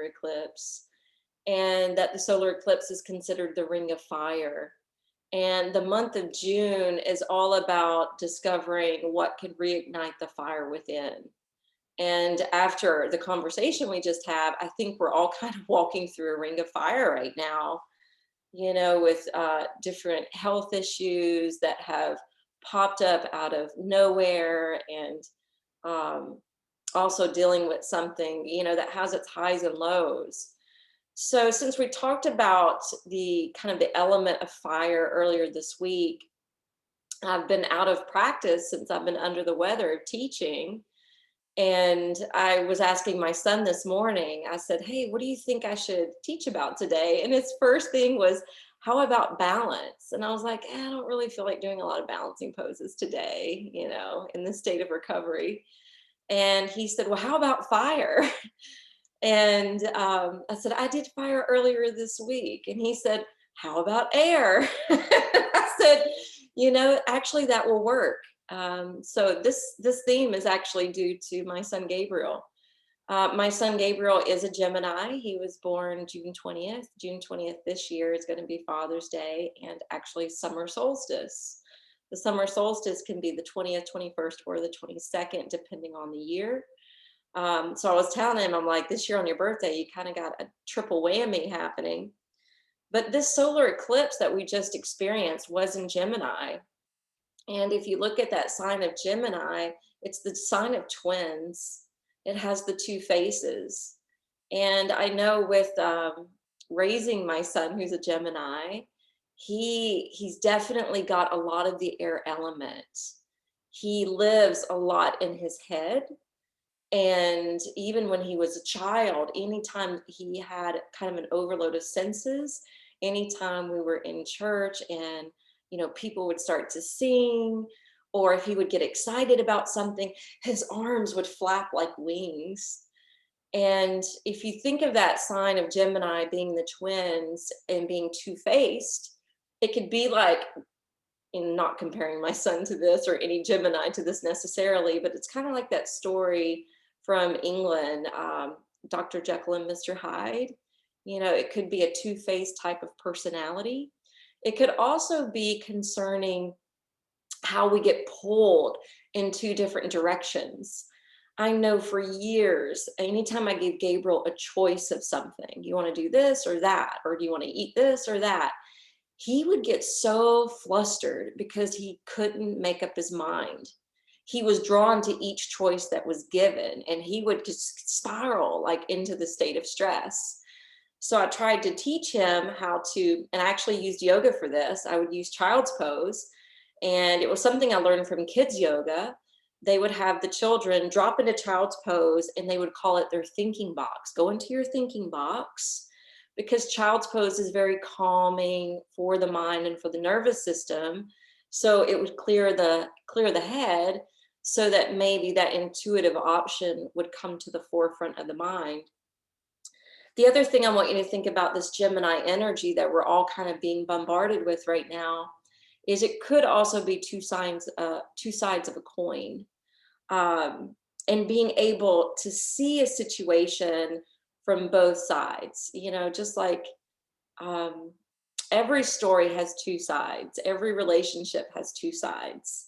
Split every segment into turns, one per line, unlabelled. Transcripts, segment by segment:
eclipse, and that the solar eclipse is considered the ring of fire. And the month of June is all about discovering what can reignite the fire within. And after the conversation we just had, I think we're all kind of walking through a ring of fire right now, with different health issues that have popped up out of nowhere, and um, also dealing with something, that has its highs and lows. So since we talked about the kind of the element of fire earlier this week, I've been out of practice since I've been under the weather teaching. And I was asking my son this morning, I said, "Hey, what do you think I should teach about today?" And his first thing was, "How about balance?" And I was like, I don't really feel like doing a lot of balancing poses today, in this state of recovery. And he said, "Well, how about fire?" And I said, "I did fire earlier this week." And he said, "How about air?" I said, actually that will work. So this theme is actually due to my son Gabriel. My son Gabriel is a Gemini. He was born June 20th. June 20th this year is going to be Father's Day and actually summer solstice. The summer solstice can be the 20th, 21st, or the 22nd, depending on the year. So I was telling him, I'm like, this year on your birthday, you kind of got a triple whammy happening. But this solar eclipse that we just experienced was in Gemini. And if you look at that sign of Gemini, it's the sign of twins. It has the two faces. And I know with raising my son, who's a Gemini, he's definitely got a lot of the air element. He lives a lot in his head. And even when he was a child, anytime he had kind of an overload of senses, anytime we were in church and, people would start to sing, or if he would get excited about something, his arms would flap like wings. And if you think of that sign of Gemini being the twins and being two-faced, it could be like, not comparing my son to this or any Gemini to this necessarily, but it's kind of like that story from England, Dr. Jekyll and Mr. Hyde. It could be a two-faced type of personality. It could also be concerning how we get pulled in two different directions. I know for years, anytime I gave Gabriel a choice of something, you want to do this or that, or do you want to eat this or that? He would get so flustered because he couldn't make up his mind. He was drawn to each choice that was given, and he would just spiral like into the state of stress. So I tried to teach him how to, and I actually used yoga for this. I would use child's pose, and it was something I learned from kids yoga. They would have the children drop into child's pose, and they would call it their thinking box. Go into your thinking box, because child's pose is very calming for the mind and for the nervous system. So it would clear the head, so that maybe that intuitive option would come to the forefront of the mind. The other thing I want you to think about this Gemini energy that we're all kind of being bombarded with right now is it could also be two sides of a coin. And being able to see a situation from both sides, just like every story has two sides, every relationship has two sides.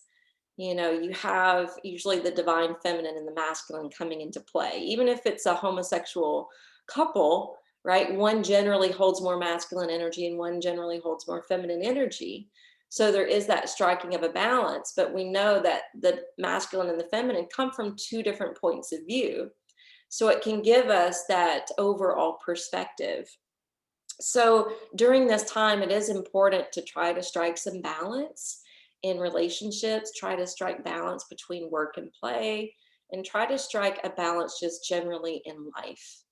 You have usually the divine feminine and the masculine coming into play, even if it's a homosexual couple, right? One generally holds more masculine energy and one generally holds more feminine energy. So there is that striking of a balance, but we know that the masculine and the feminine come from two different points of view. So it can give us that overall perspective. So during this time, it is important to try to strike some balance in relationships, try to strike balance between work and play, and try to strike a balance just generally in life.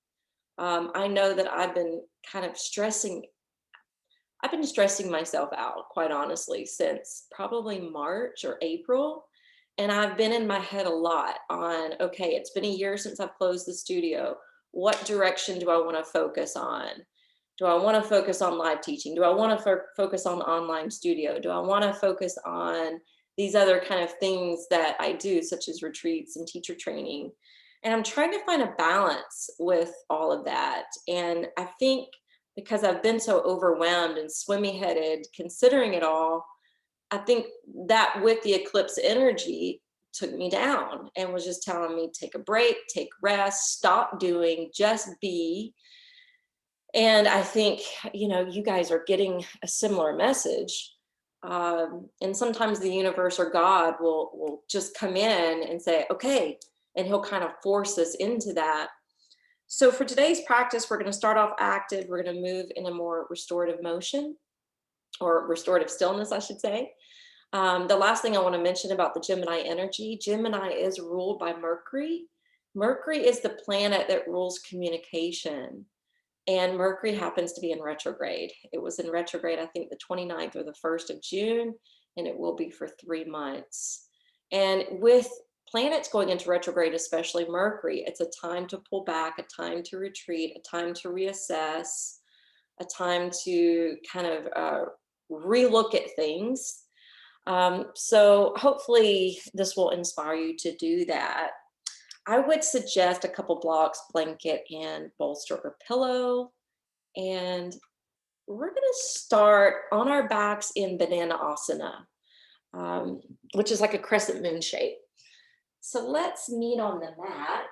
I know that I've been stressing myself out, quite honestly, since probably March or April. And I've been in my head a lot on, okay, it's been a year since I've closed the studio. What direction do I want to focus on? Do I want to focus on live teaching? Do I want to focus on online studio? Do I want to focus on these other kind of things that I do, such as retreats and teacher training? And I'm trying to find a balance with all of that. And I think because I've been so overwhelmed and swimmy headed, considering it all, I think that with the eclipse energy took me down and was just telling me take a break, take rest, stop doing, just be. And I think, you guys are getting a similar message. And sometimes the universe or God will just come in and say, okay, and he'll kind of force us into that. So for today's practice, we're going to start off active. We're going to move in a more restorative motion, or restorative stillness, I should say. The last thing I want to mention about the Gemini energy, Gemini is ruled by Mercury. Mercury is the planet that rules communication. And Mercury happens to be in retrograde. It was in retrograde, I think, the 29th or the 1st of June, and it will be for 3 months. And with planets going into retrograde, especially Mercury, it's a time to pull back, a time to retreat, a time to reassess, a time to kind of relook at things. So hopefully this will inspire you to do that. I would suggest a couple blocks, blanket, and bolster or pillow. And we're going to start on our backs in banana asana, which is like a crescent moon shape. So let's meet on the mat.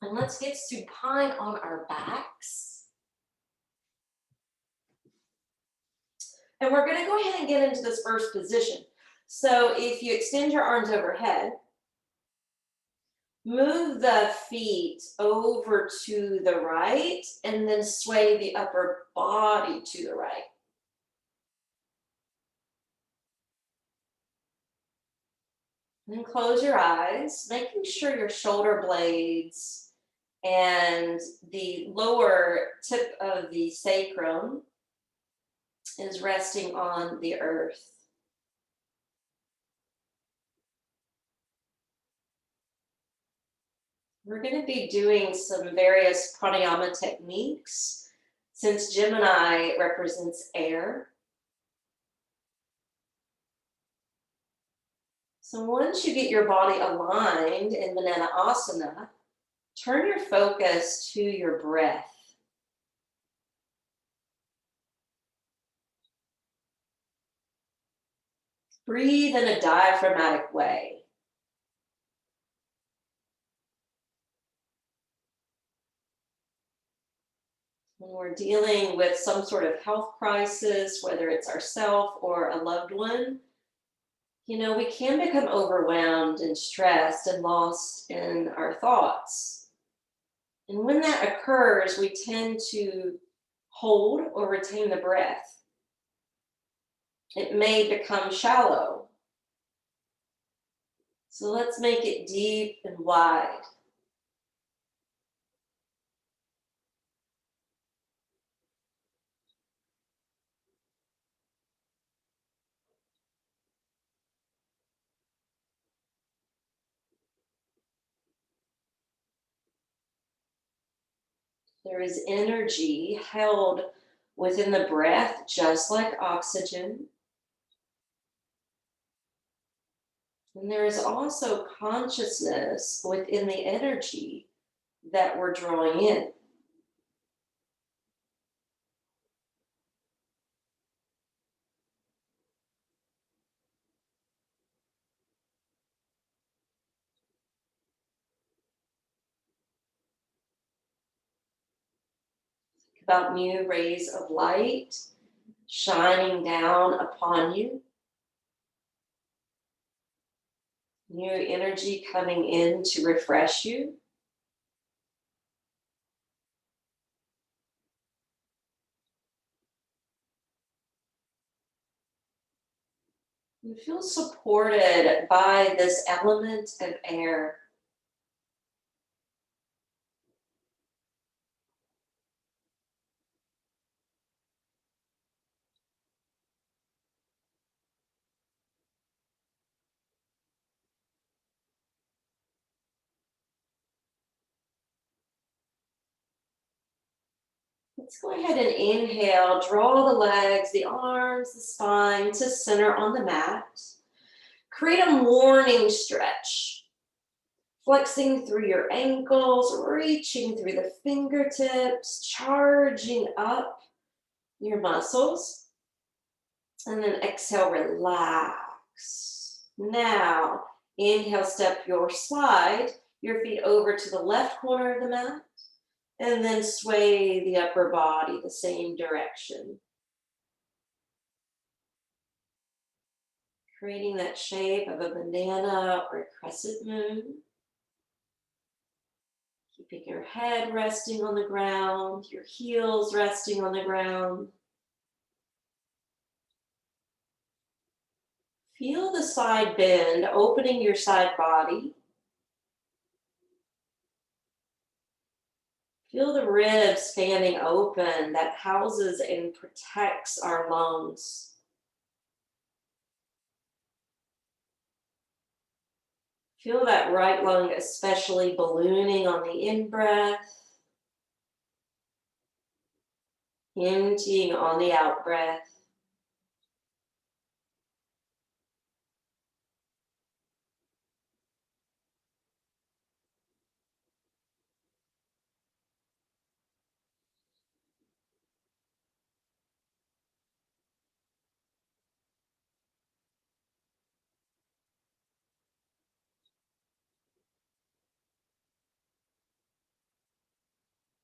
And let's get supine on our backs. And we're going to go ahead and get into this first position. So if you extend your arms overhead, move the feet over to the right, and then sway the upper body to the right. And then close your eyes, making sure your shoulder blades and the lower tip of the sacrum is resting on the earth. We're going to be doing some various pranayama techniques since Gemini represents air. So once you get your body aligned in banana asana, turn your focus to your breath. Breathe in a diaphragmatic way. When we're dealing with some sort of health crisis, whether it's ourselves or a loved one, we can become overwhelmed and stressed and lost in our thoughts. And when that occurs, we tend to hold or retain the breath. It may become shallow. So let's make it deep and wide. There is energy held within the breath, just like oxygen. And there is also consciousness within the energy that we're drawing in. About new rays of light shining down upon you. New energy coming in to refresh you. You feel supported by this element of air. Let's go ahead and inhale. Draw the legs, the arms, the spine to center on the mat. Create a morning stretch. Flexing through your ankles, reaching through the fingertips, charging up your muscles. And then exhale, relax. Now, inhale, slide your feet over to the left corner of the mat. And then sway the upper body the same direction. Creating that shape of a banana or a crescent moon. Keeping your head resting on the ground, your heels resting on the ground. Feel the side bend, opening your side body. Feel the ribs fanning open that houses and protects our lungs. Feel that right lung especially ballooning on the in-breath, emptying on the out-breath.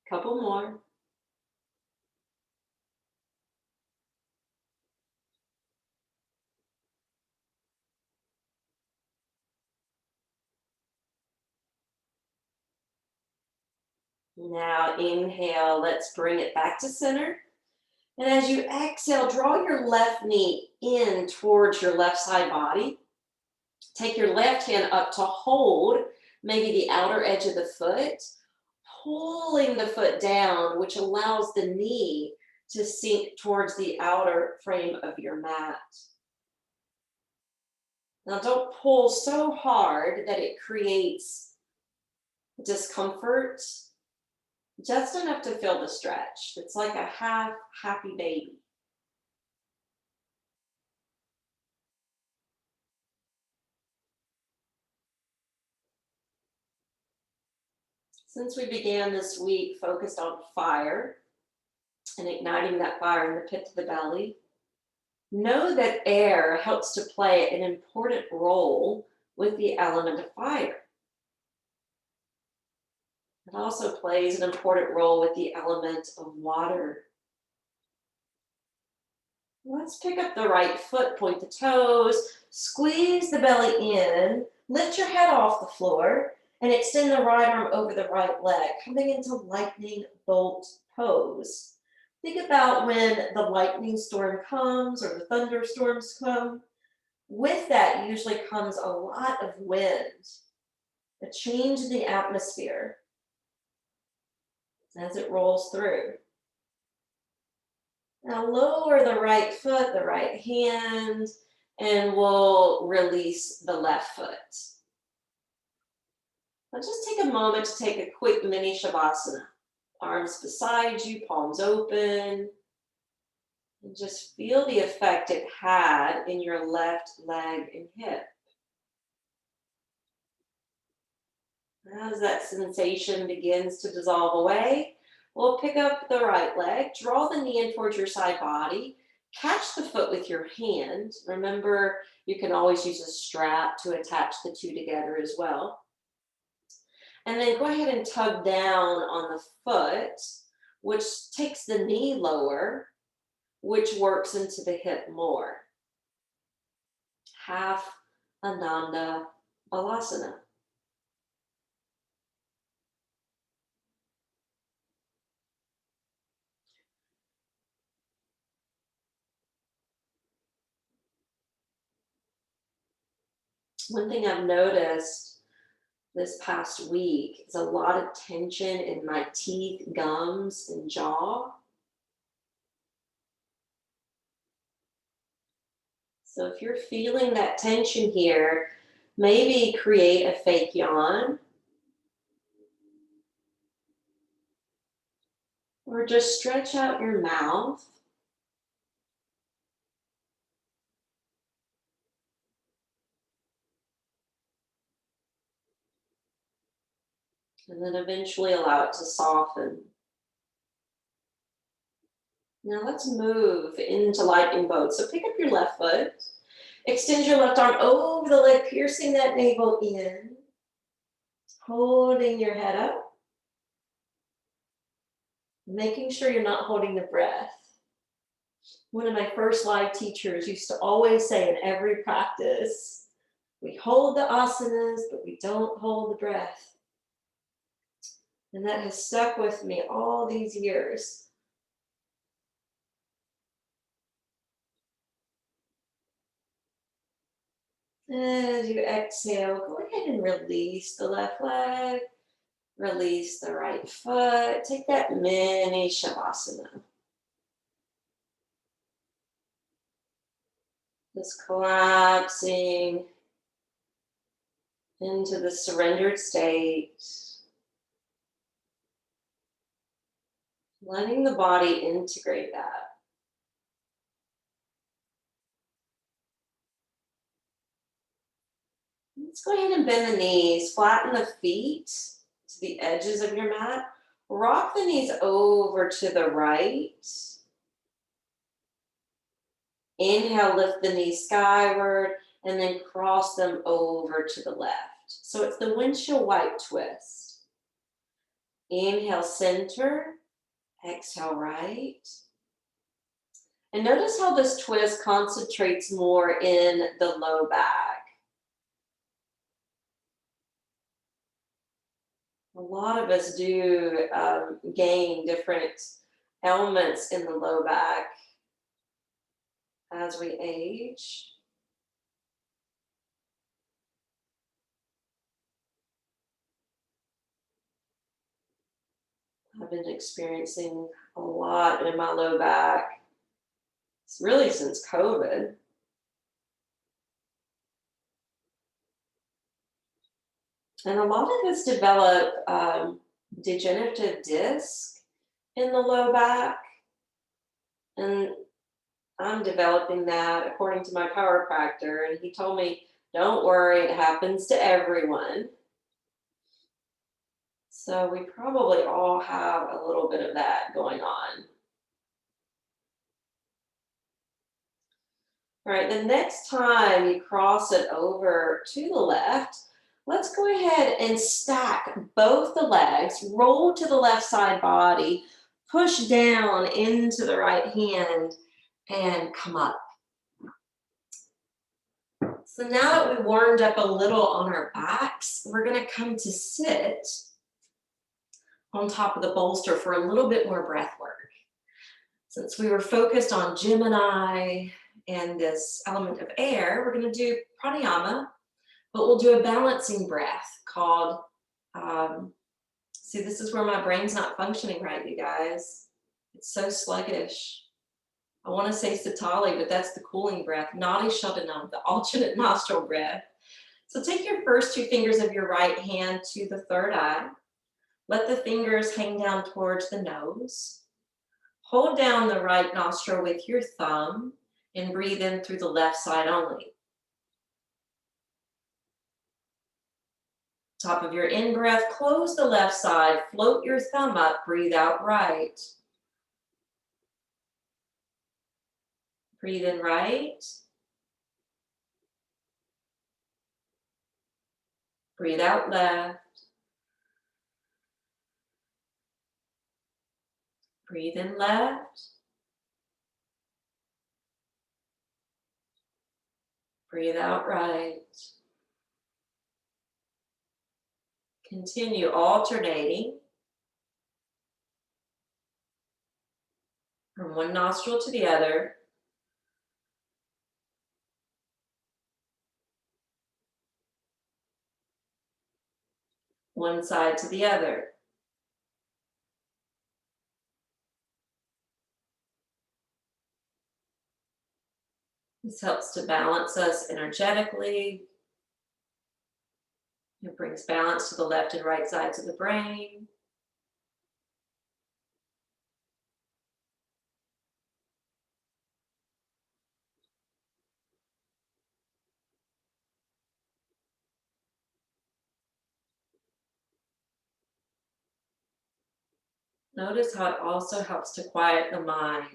Couple more. Now inhale, let's bring it back to center. And as you exhale, draw your left knee in towards your left side body. Take your left hand up to hold maybe the outer edge of the foot, pulling the foot down, which allows the knee to sink towards the outer frame of your mat. Now don't pull so hard that it creates discomfort, just enough to feel the stretch. It's like a half happy baby. Since we began this week focused on fire and igniting that fire in the pit of the belly, know that air helps to play an important role with the element of fire. It also plays an important role with the element of water. Let's pick up the right foot, point the toes, squeeze the belly in, lift your head off the floor, and extend the right arm over the right leg, coming into lightning bolt pose. Think about when the lightning storm comes or the thunderstorms come. With that usually comes a lot of wind, a change in the atmosphere as it rolls through. Now lower the right foot, the right hand, and we'll release the left foot. Now just take a moment to take a quick mini Shavasana. Arms beside you, palms open. And just feel the effect it had in your left leg and hip. As that sensation begins to dissolve away, we'll pick up the right leg, draw the knee in towards your side body, catch the foot with your hand. Remember, you can always use a strap to attach the two together as well. And then go ahead and tug down on the foot, which takes the knee lower, which works into the hip more. Half Ananda Balasana. One thing I've noticed this past week is a lot of tension in my teeth, gums, and jaw. So if you're feeling that tension here, maybe create a fake yawn. Or just stretch out your mouth. And then eventually allow it to soften. Now let's move into lightning bolt. So pick up your left foot, extend your left arm over the leg, piercing that navel in, holding your head up, making sure you're not holding the breath. One of my first live teachers used to always say in every practice, we hold the asanas, but we don't hold the breath. And that has stuck with me all these years. As you exhale, go ahead and release the left leg, release the right foot. Take that mini shavasana. Just collapsing into the surrendered state. Letting the body integrate that. Let's go ahead and bend the knees, flatten the feet to the edges of your mat. Rock the knees over to the right. Inhale, lift the knees skyward, and then cross them over to the left. So it's the windshield wipe twist. Inhale, center. Exhale, right. And notice how this twist concentrates more in the low back. A lot of us do gain different elements in the low back as we age. I've been experiencing a lot in my low back. It's really since COVID. And a lot of us develop degenerative disc in the low back. And I'm developing that according to my chiropractor. And he told me, don't worry, it happens to everyone. So we probably all have a little bit of that going on. All right, the next time you cross it over to the left, let's go ahead and stack both the legs, roll to the left side body, push down into the right hand, and come up. So now that we warmed up a little on our backs, we're gonna come to sit on top of the bolster for a little bit more breath work. Since we were focused on Gemini and this element of air, we're going to do pranayama, but we'll do a balancing breath called, see, this is where my brain's not functioning right, you guys. It's so sluggish. I want to say Satali, but that's the cooling breath. Nadi Shodhanam, the alternate nostril breath. So take your first two fingers of your right hand to the third eye. Let the fingers hang down towards the nose. Hold down the right nostril with your thumb and breathe in through the left side only. Top of your in-breath, close the left side, float your thumb up, breathe out right. Breathe in right. Breathe out left. Breathe in left. Breathe out right. Continue alternating from one nostril to the other. One side to the other. This helps to balance us energetically. It brings balance to the left and right sides of the brain. Notice how it also helps to quiet the mind.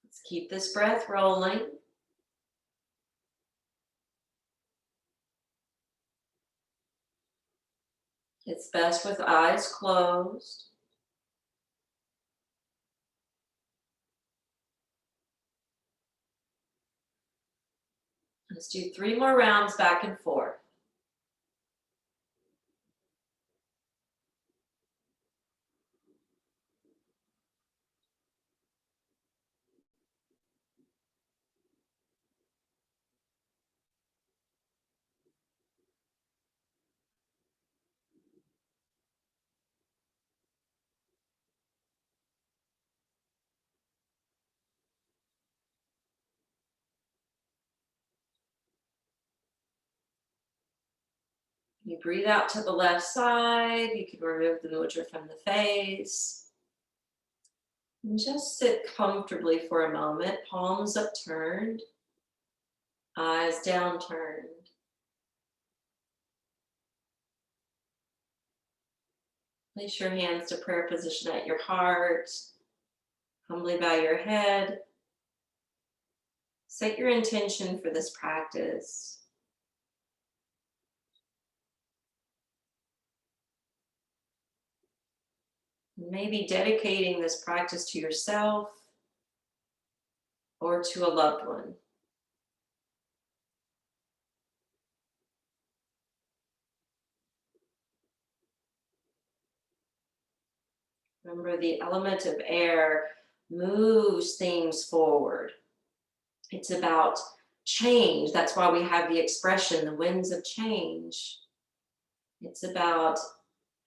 Let's keep this breath rolling. It's best with eyes closed. Let's do 3 more rounds back and forth. You breathe out to the left side. You can remove the mudra from the face. And just sit comfortably for a moment, palms upturned, eyes down turned. Place your hands to prayer position at your heart. Humbly bow your head. Set your intention for this practice. Maybe dedicating this practice to yourself or to a loved one. Remember, the element of air moves things forward. It's about change. That's why we have the expression, the winds of change. It's about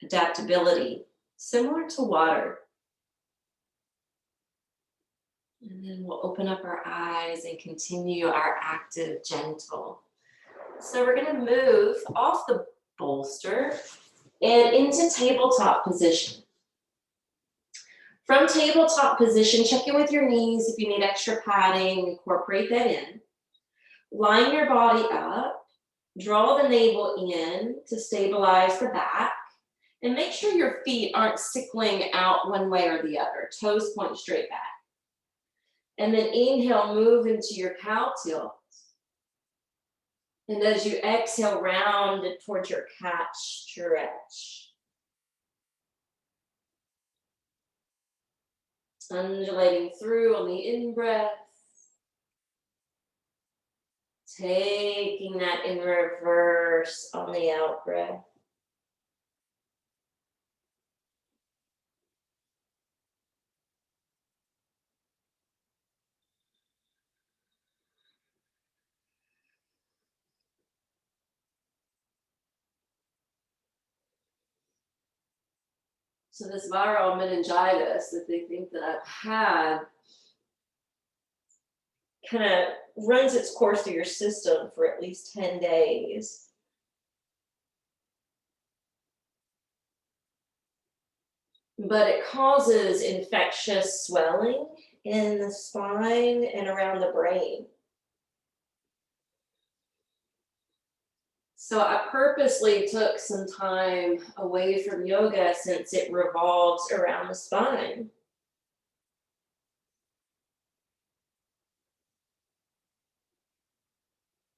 adaptability, similar to water. And then we'll open up our eyes and continue our active, gentle. So we're going to move off the bolster and into tabletop position. From tabletop position, check in with your knees. If you need extra padding, incorporate that in. Line your body up, draw the navel in to stabilize the back, and make sure your feet aren't sickling out one way or the other. Toes point straight back. And then inhale, move into your cow tilt. And as you exhale, round it towards your cat stretch. Undulating through on the in-breath. Taking that in reverse on the out-breath. So this viral meningitis that they think that I've had kind of runs its course through your system for at least 10 days. But it causes infectious swelling in the spine and around the brain. So I purposely took some time away from yoga since it revolves around the spine.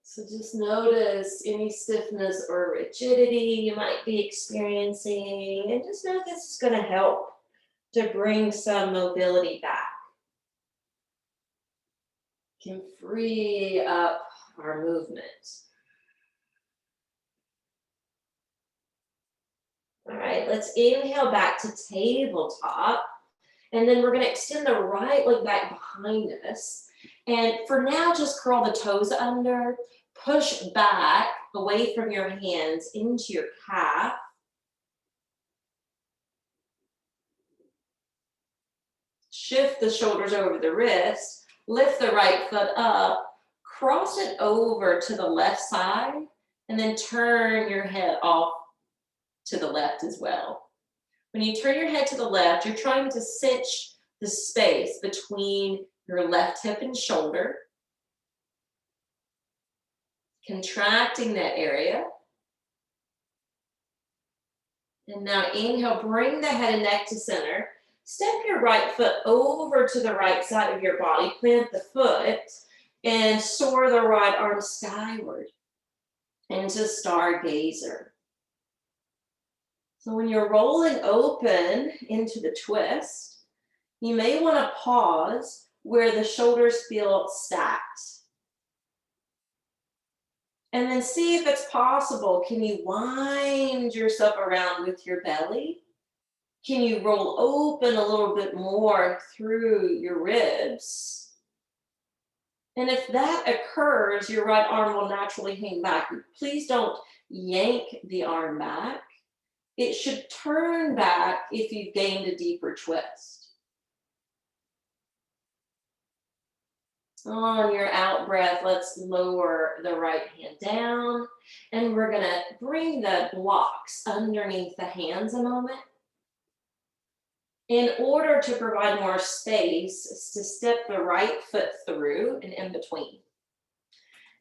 So just notice any stiffness or rigidity you might be experiencing, and just know this is going to help to bring some mobility back. Can free up our movement. All right, let's inhale back to tabletop. And then we're going to extend the right leg back behind us. And for now, just curl the toes under, push back away from your hands into your calf. Shift the shoulders over the wrist, lift the right foot up, cross it over to the left side, And then turn your head off to the left as well. When you turn your head to the left, you're trying to cinch the space between your left hip and shoulder, contracting that area. And now inhale, bring the head and neck to center. Step your right foot over to the right side of your body, plant the foot, and soar the right arm skyward into stargazer. So when you're rolling open into the twist, you may want to pause where the shoulders feel stacked. And then see if it's possible. Can you wind yourself around with your belly? Can you roll open a little bit more through your ribs? And if that occurs, your right arm will naturally hang back. Please don't yank the arm back. It should turn back if you've gained a deeper twist. On your out breath, let's lower the right hand down. And we're gonna bring the blocks underneath the hands a moment. In order to provide more space, to step the right foot through and in between.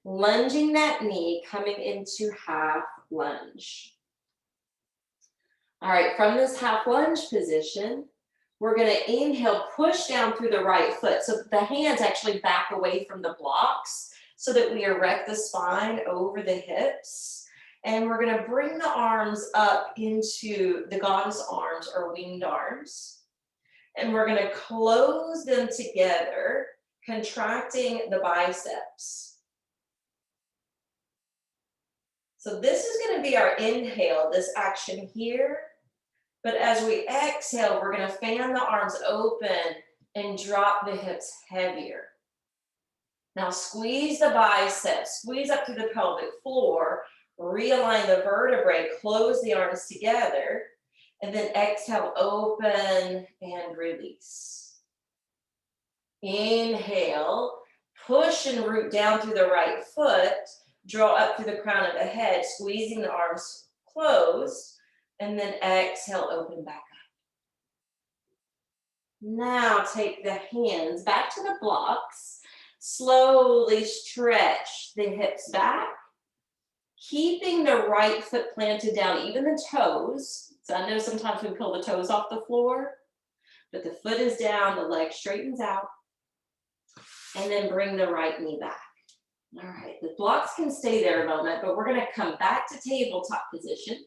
Lunging that knee, coming into half lunge. All right, from this half lunge position, we're gonna inhale, push down through the right foot so that the hands actually back away from the blocks so that we erect the spine over the hips. And we're gonna bring the arms up into the goddess arms or winged arms. And we're gonna close them together, contracting the biceps. So this is gonna be our inhale, this action here. But as we exhale, we're gonna fan the arms open and drop the hips heavier. Now squeeze the biceps, squeeze up to the pelvic floor, realign the vertebrae, close the arms together, and then exhale, open and release. Inhale, push and root down through the right foot, draw up through the crown of the head, squeezing the arms closed, and then exhale, open back up. Now take the hands back to the blocks. Slowly stretch the hips back, keeping the right foot planted down, even the toes. So I know sometimes we pull the toes off the floor, but the foot is down, the leg straightens out, and then bring the right knee back. All right, the blocks can stay there a moment, but we're gonna come back to tabletop position.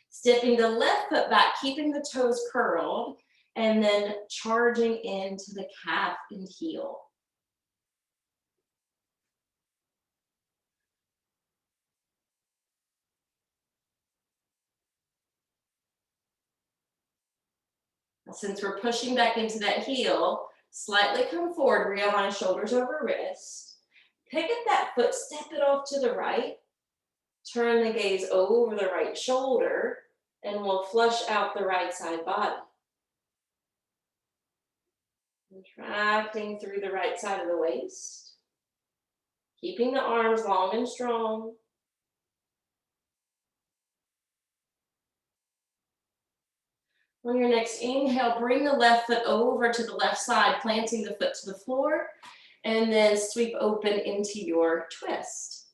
Stepping the left foot back, keeping the toes curled, and then charging into the calf and heel. Now, since we're pushing back into that heel, slightly come forward, realign shoulders over wrist. Pick up that foot, step it off to the right. Turn the gaze over the right shoulder, and we'll flush out the right side body. Contracting through the right side of the waist. Keeping the arms long and strong. On your next inhale, bring the left foot over to the left side, planting the foot to the floor, and then sweep open into your twist.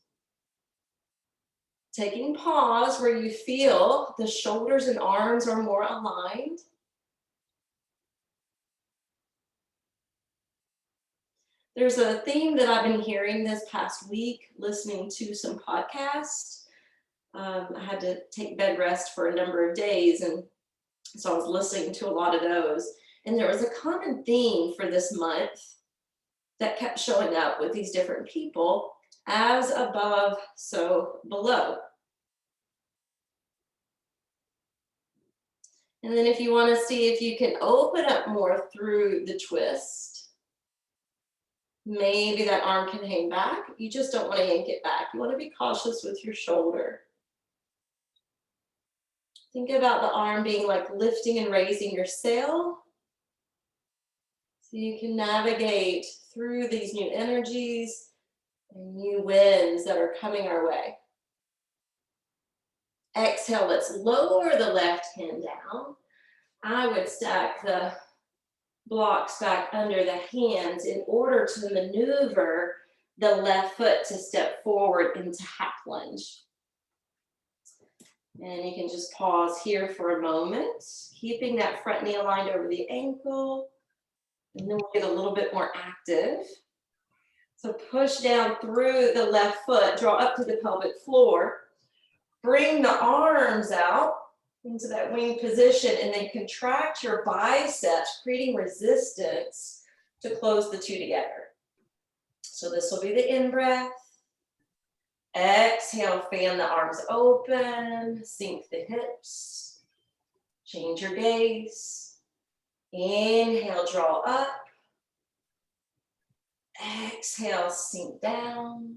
Taking pause where you feel the shoulders and arms are more aligned. There's a theme that I've been hearing this past week, listening to some podcasts. I had to take bed rest for a number of days, and so I was listening to a lot of those. And there was a common theme for this month that kept showing up with these different people: as above, so below. And then if you want to see if you can open up more through the twist, maybe that arm can hang back. You just don't want to yank it back. You want to be cautious with your shoulder. Think about the arm being like lifting and raising your sail, so you can navigate through these new energies and new winds that are coming our way. Exhale, let's lower the left hand down. I would stack the blocks back under the hands in order to maneuver the left foot to step forward into half lunge. And you can just pause here for a moment, keeping that front knee aligned over the ankle. And then we'll get a little bit more active. So push down through the left foot, draw up to the pelvic floor. Bring the arms out into that wing position and then contract your biceps, creating resistance to close the two together. So this will be the in-breath. Exhale, fan the arms open, sink the hips, change your gaze. Inhale, draw up. Exhale, sink down.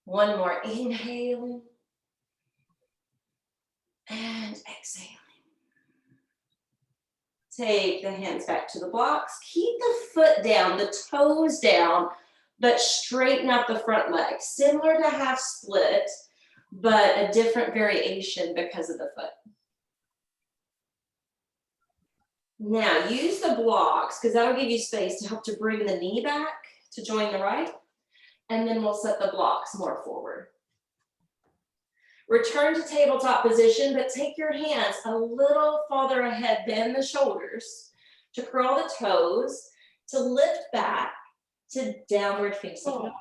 One more, inhaling. And exhaling. Take the hands back to the blocks. Keep the foot down, the toes down, but straighten out the front leg. Similar to half split, but a different variation because of the foot. Now use the blocks because that'll give you space to help to bring the knee back to join the right. And then we'll set the blocks more forward. Return to tabletop position, but take your hands a little farther ahead, bend the shoulders to curl the toes, to lift back to downward facing dog.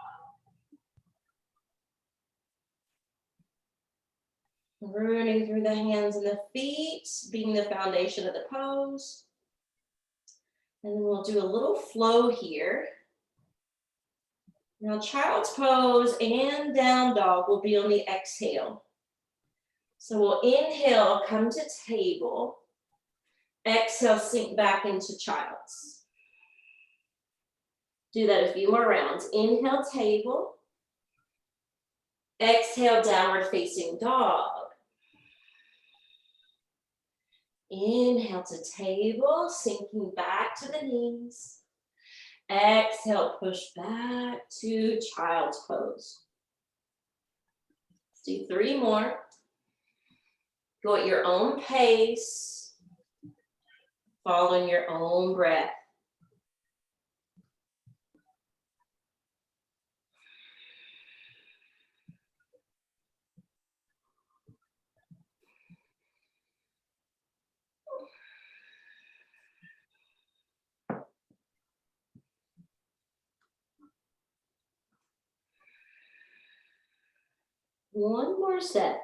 Rooting through the hands and the feet, being the foundation of the pose. And then we'll do a little flow here. Now child's pose and down dog will be on the exhale. So we'll inhale, come to table. Exhale, sink back into child's. Do that a few more rounds. Inhale, table. Exhale, downward facing dog. Inhale to table, sinking back to the knees. Exhale, push back to child's pose. Let's do 3 more. Go at your own pace, following your own breath. One more set.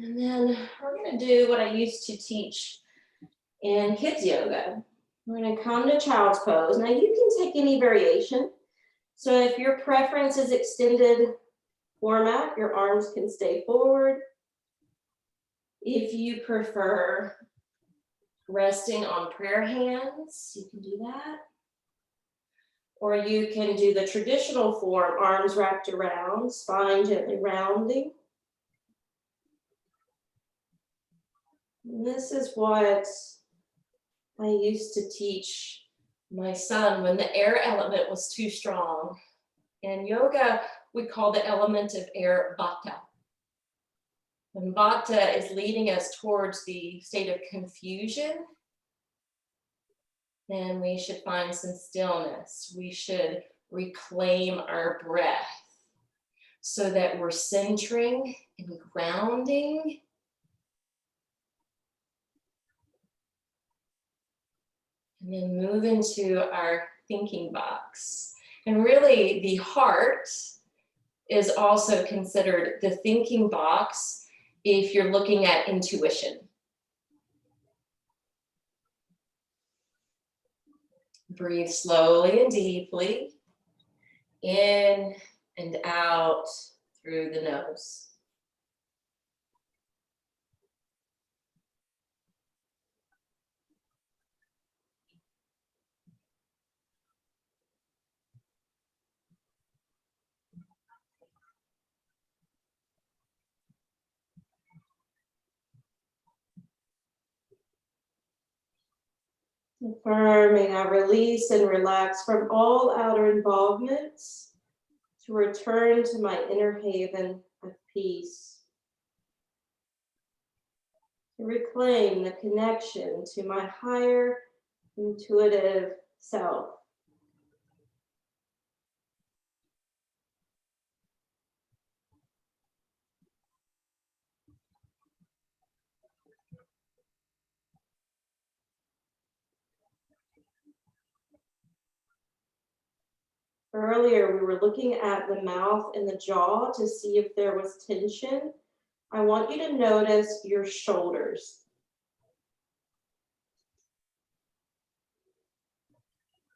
And then we're going to do what I used to teach in kids yoga. We're going to come to child's pose. Now you can take any variation. So if your preference is extended format, your arms can stay forward. If you prefer resting on prayer hands, you can do that. Or you can do the traditional form, arms wrapped around, spine gently rounding. And this is what I used to teach my son when the air element was too strong. In yoga, we call the element of air vata. When vata is leading us towards the state of confusion, then we should find some stillness. We should reclaim our breath so that we're centering and grounding. And then move into our thinking box. And really, the heart is also considered the thinking box if you're looking at intuition. Breathe slowly and deeply, in and out through the nose. Affirming, I release and relax from all outer involvements to return to my inner haven of peace, to reclaim the connection to my higher intuitive self. Earlier, we were looking at the mouth and the jaw to see if there was tension. I want you to notice your shoulders.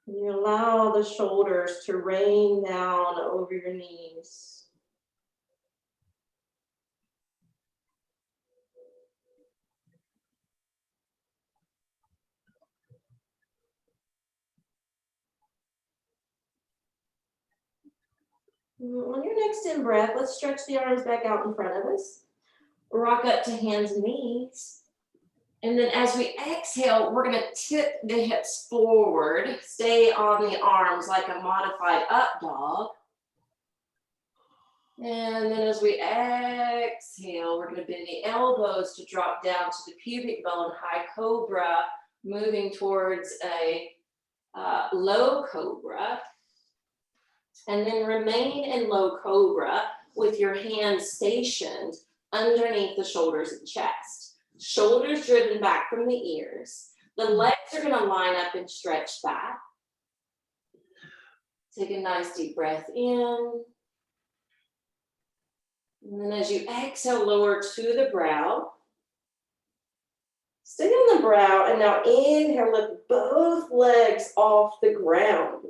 You allow the shoulders to rain down over your knees. On your next in breath, let's stretch the arms back out in front of us. Rock up to hands and knees. And then as we exhale, we're going to tip the hips forward. Stay on the arms like a modified up dog. And then as we exhale, we're going to bend the elbows to drop down to the pubic bone, high cobra, moving towards a low cobra. And then remain in low cobra with your hands stationed underneath the shoulders and chest. Shoulders driven back from the ears. The legs are going to line up and stretch back. Take a nice deep breath in. And then as you exhale, lower to the brow. Stay on the brow, and now inhale, lift both legs off the ground.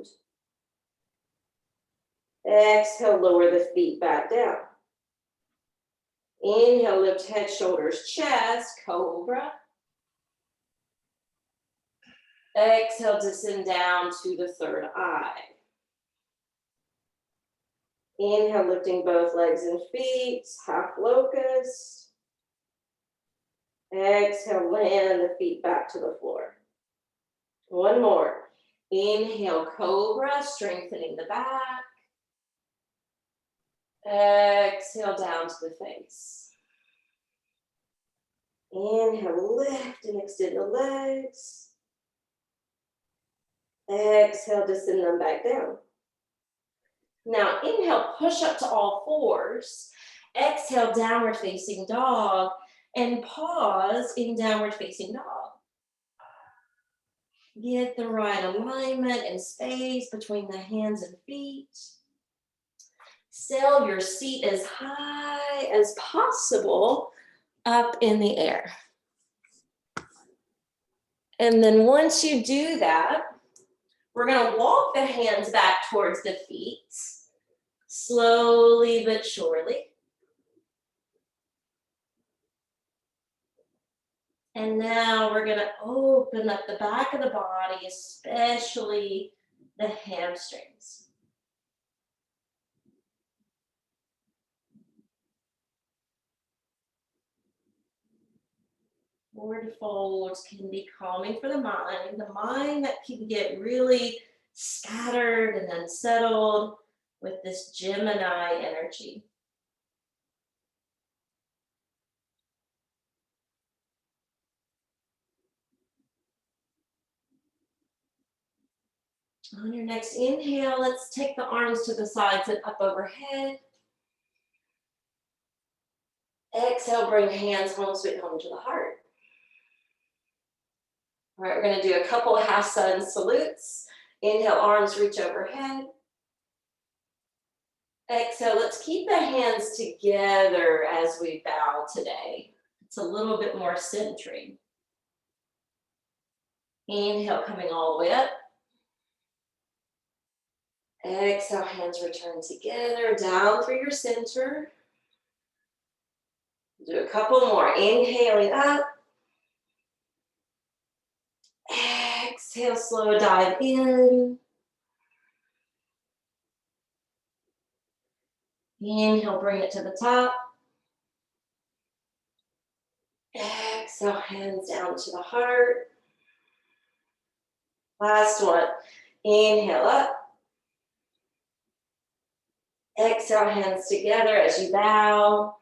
Exhale, lower the feet back down. Inhale, lift head, shoulders, chest, cobra. Exhale, descend down to the third eye. Inhale, lifting both legs and feet, half locust. Exhale, land the feet back to the floor. One more. Inhale, cobra, strengthening the back. Exhale, down to the face. Inhale, lift and extend the legs. Exhale, descend them back down. Now, inhale, push up to all fours. Exhale, downward facing dog. And pause in downward facing dog. Get the right alignment and space between the hands and feet. Sail your seat as high as possible up in the air. And then once you do that, we're going to walk the hands back towards the feet, slowly but surely. And now we're going to open up the back of the body, especially the hamstrings. Forward folds can be calming for the mind that can get really scattered and unsettled with this Gemini energy. On your next inhale, let's take the arms to the sides and up overhead. Exhale, bring hands home, sweet home to the heart. All right, we're going to do a couple half sun salutes. Inhale, arms reach overhead. Exhale, let's keep the hands together as we bow today. It's a little bit more centering. Inhale, coming all the way up. Exhale, hands return together, down through your center. Do a couple more. Inhaling up. Exhale, slow dive in. Inhale, bring it to the top. Exhale, hands down to the heart. Last one. Inhale up. Exhale, hands together as you bow.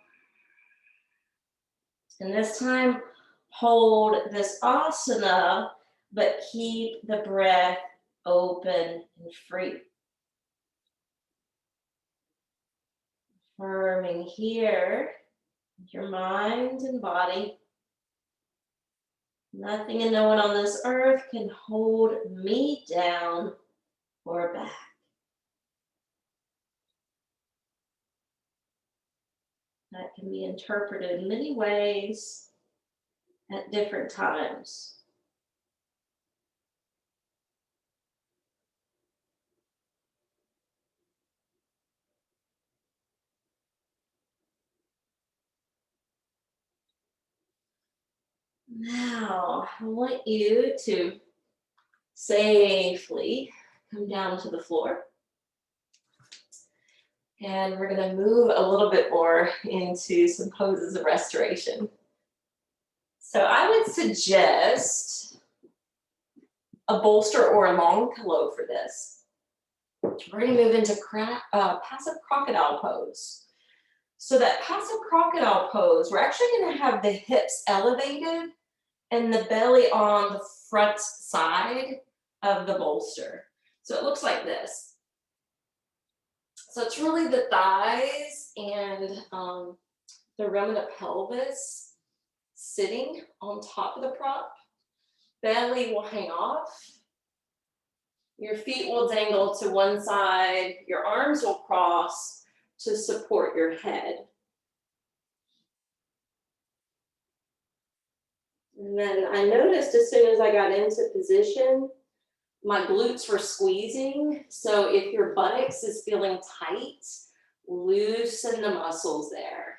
And this time, hold this asana, but keep the breath open and free. Affirming here, your mind and body. Nothing and no one on this earth can hold me down or back. That can be interpreted in many ways at different times. Now, I want you to safely come down to the floor. And we're going to move a little bit more into some poses of restoration. So I would suggest a bolster or a long pillow for this. We're going to move into passive crocodile pose. So that passive crocodile pose, we're actually going to have the hips elevated and the belly on the front side of the bolster. So it looks like this. So it's really the thighs and the remnant pelvis sitting on top of the prop. Belly will hang off. Your feet will dangle to one side. Your arms will cross to support your head. And then I noticed as soon as I got into position, my glutes were squeezing. So if your buttocks is feeling tight, loosen the muscles there.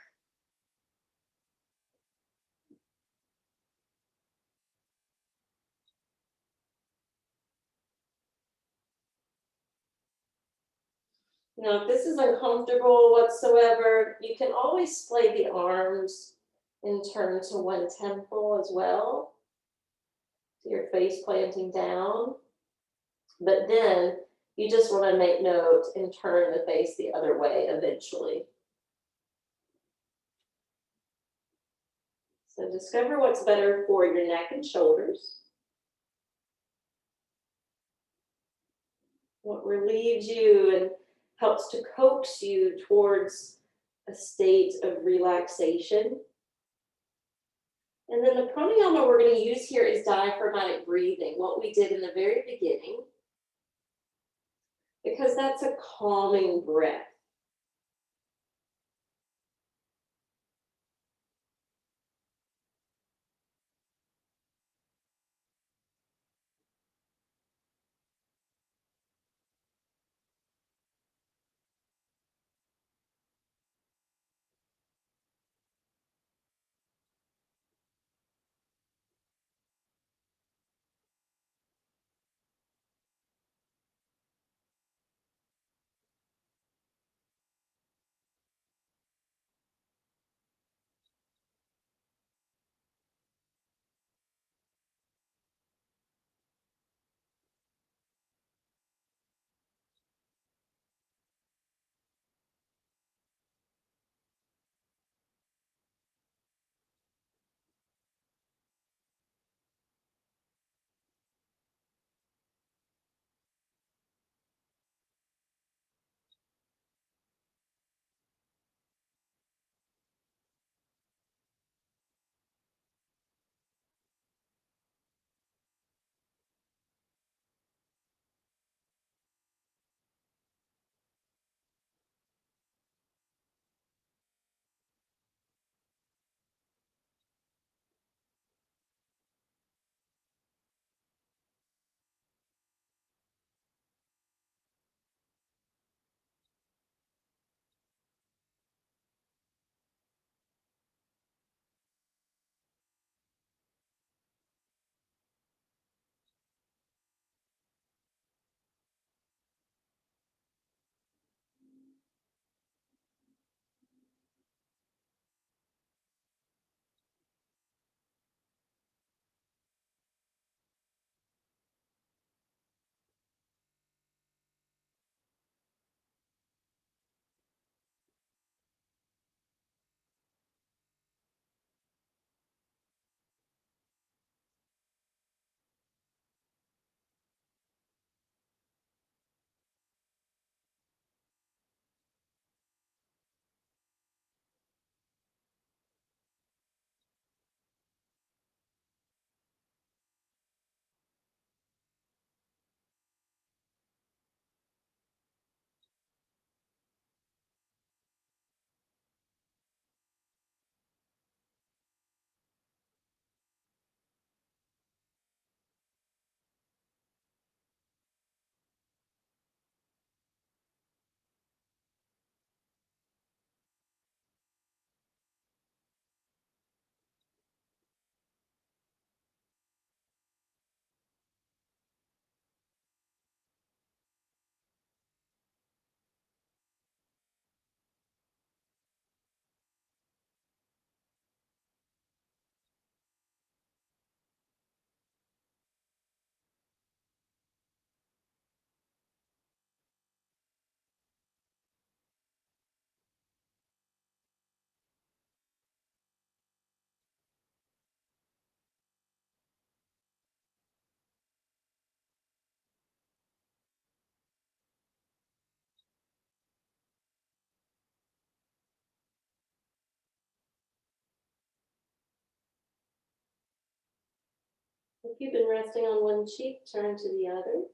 Now, if this is uncomfortable whatsoever, you can always splay the arms and turn to one temple as well. So your face planting down. But then you just want to make note and turn the face the other way eventually. So discover what's better for your neck and shoulders. What relieves you and helps to coax you towards a state of relaxation. And then the pranayama we're going to use here is diaphragmatic breathing, what we did in the very beginning, because that's a calming breath.
If you've been resting on one cheek, turn to the other.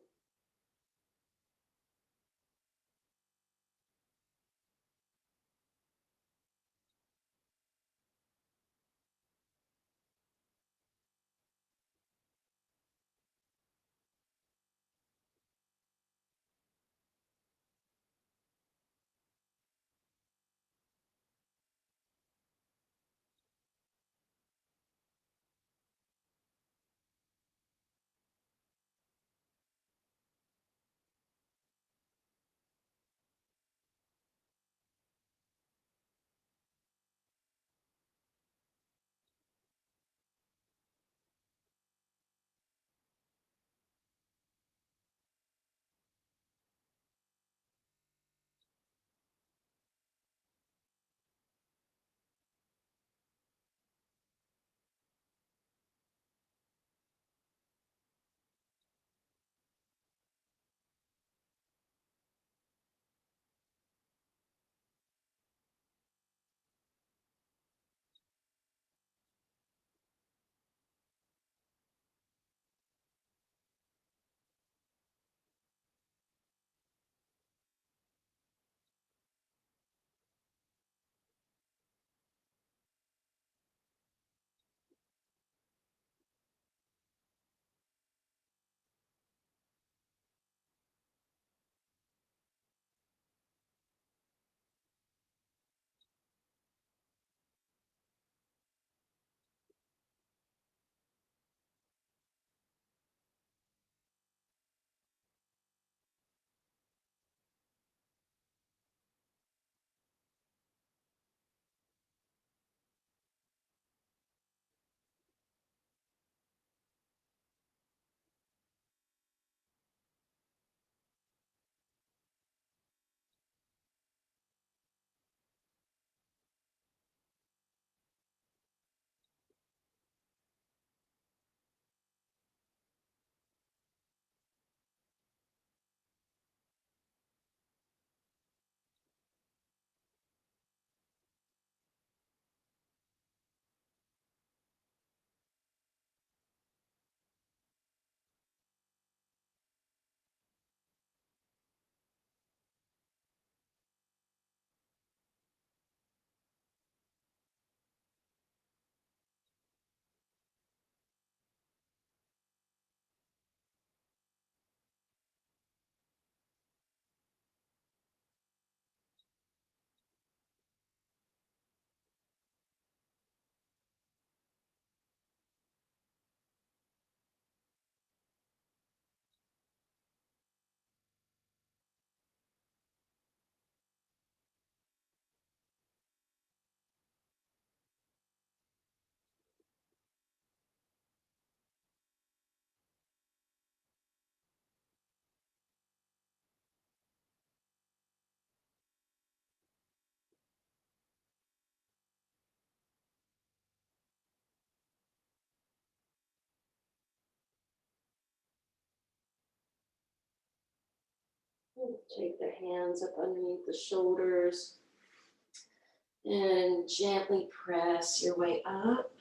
Take the hands up underneath the shoulders and gently press your way up.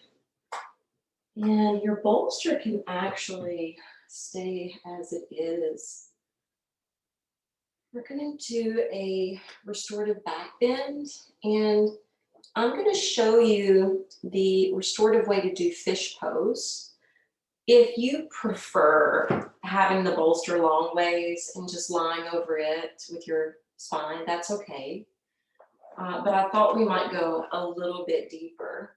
And your bolster can actually stay as it is. We're going to do a restorative back bend, and I'm going to show you the restorative way to do fish pose. If you prefer having the bolster long ways and just lying over it with your spine, that's okay. But I thought we might go a little bit deeper.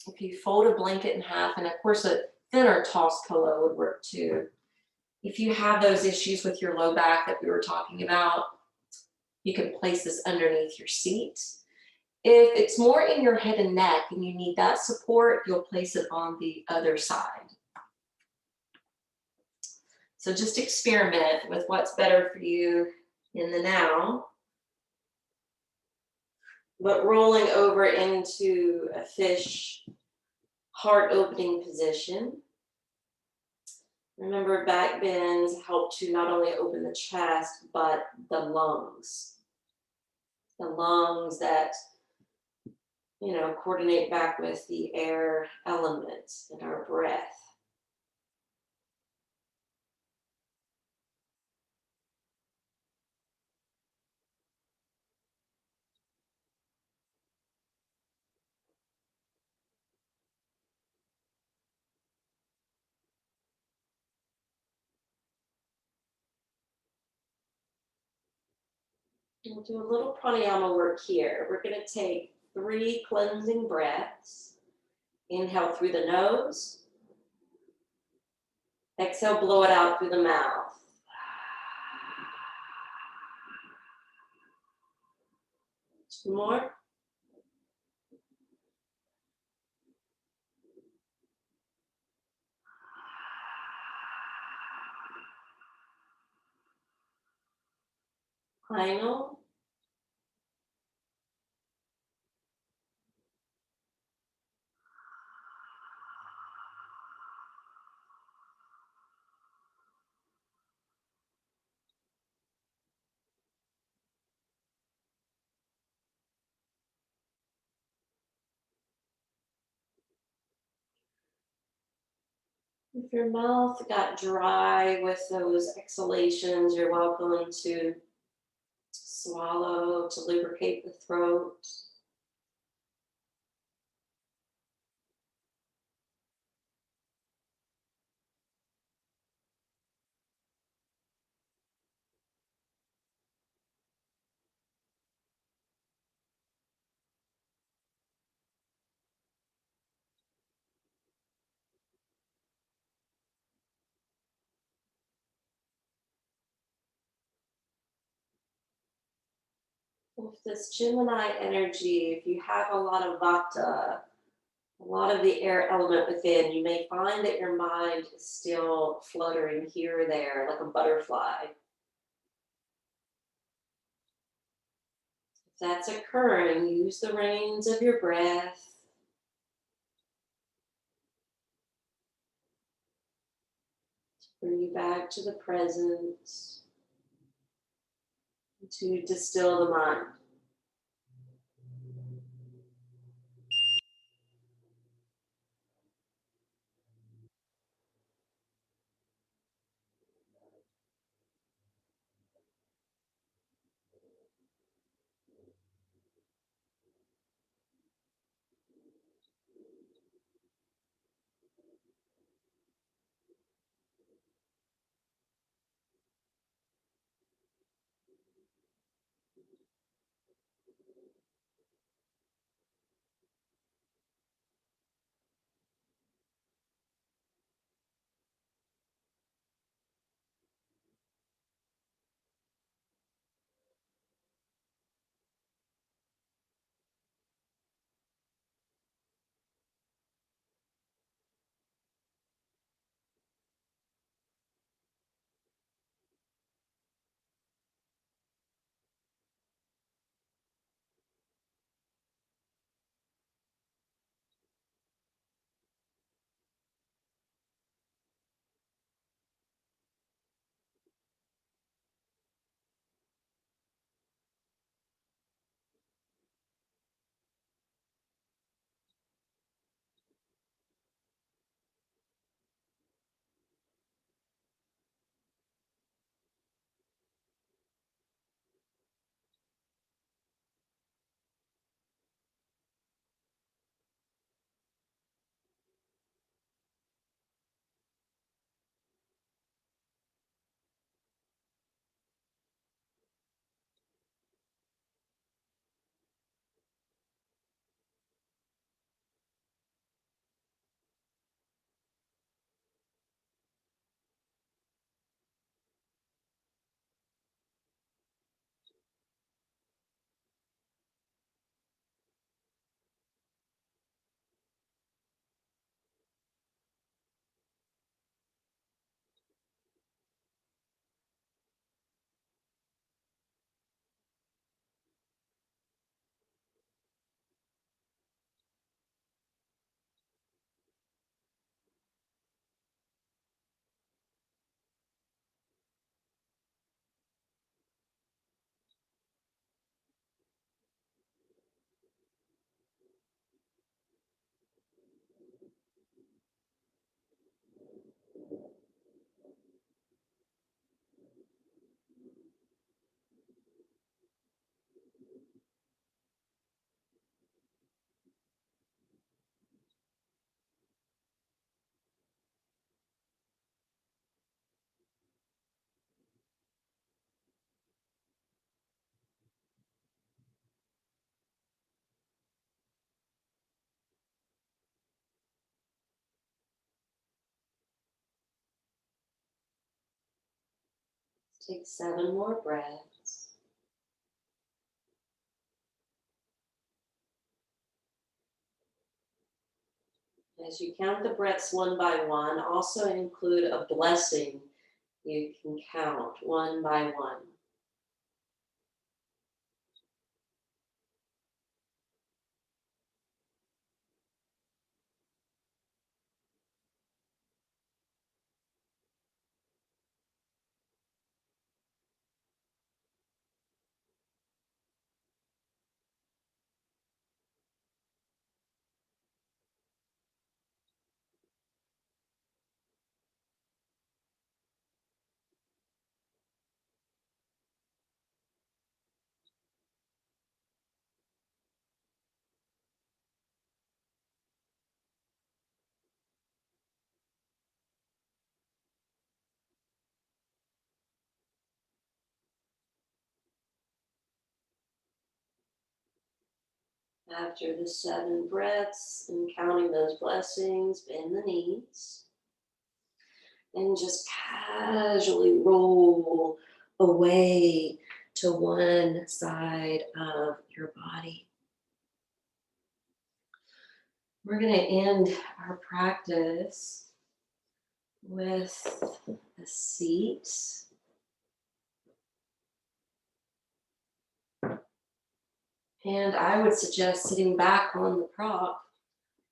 If you fold a blanket in half, and of course a thinner tossed pillow would work too. If you have those issues with your low back that we were talking about, you can place this underneath your seat. If it's more in your head and neck and you need that support, you'll place it on the other side. So just experiment with what's better for you in the now. But rolling over into a fish heart opening position. Remember, back bends help to not only open the chest, but the lungs. The lungs that, coordinate back with the air element and our breath. We'll do a little pranayama work here. We're going to take 3 cleansing breaths. Inhale through the nose. Exhale, blow it out through the mouth. Two more. Final. If your mouth got dry with those exhalations, you're welcome to swallow to lubricate the throat. With this Gemini energy, if you have a lot of vata, a lot of the air element within, you may find that your mind is still fluttering here or there like a butterfly. If that's occurring, use the reins of your breath. Bring you back to the present, to distill the mind. Take 7 more breaths. As you count the breaths one by one, also include a blessing you can count one by one. After the 7 breaths and counting those blessings, bend the knees and just casually roll away to one side of your body. We're going to end our practice with a seat. And I would suggest sitting back on the prop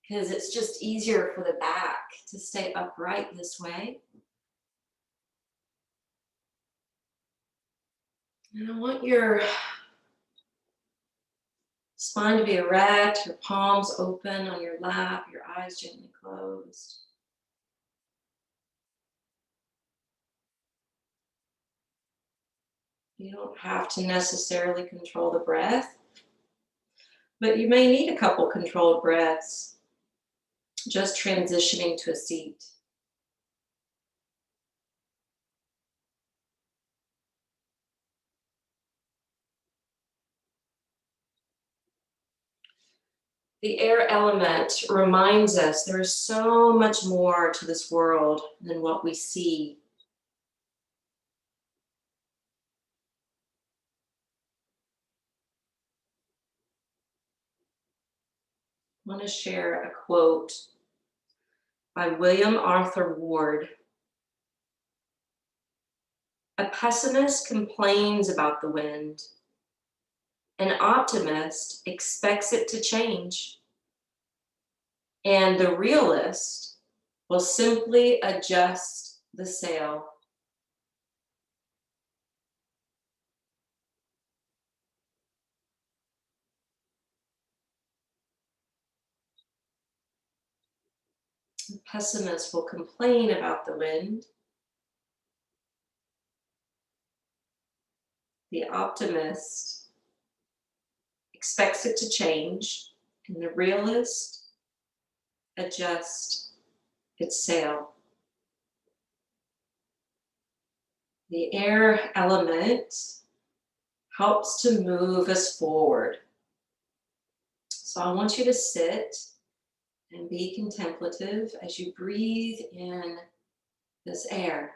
because it's just easier for the back to stay upright this way. And I want your spine to be erect, your palms open on your lap, your eyes gently closed. You don't have to necessarily control the breath, but you may need a couple controlled breaths, just transitioning to a seat. The air element reminds us there is so much more to this world than what we see. I want to share a quote by William Arthur Ward. A pessimist complains about the wind. An optimist expects it to change. And the realist will simply adjust the sail. The pessimist will complain about the wind. The optimist expects it to change. And the realist adjusts its sail. The air element helps to move us forward. So I want you to sit and be contemplative as you breathe in this air.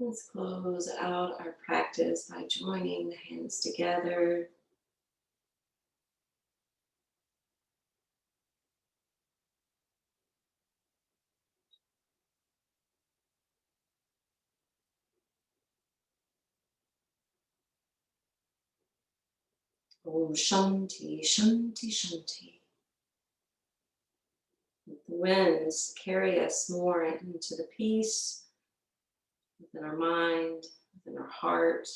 Let's close out our practice by joining the hands together. Om Shanti, Shanti, Shanti. Let the winds carry us more into the peace within our mind, within our heart,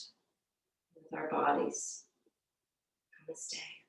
with our bodies. Namaste.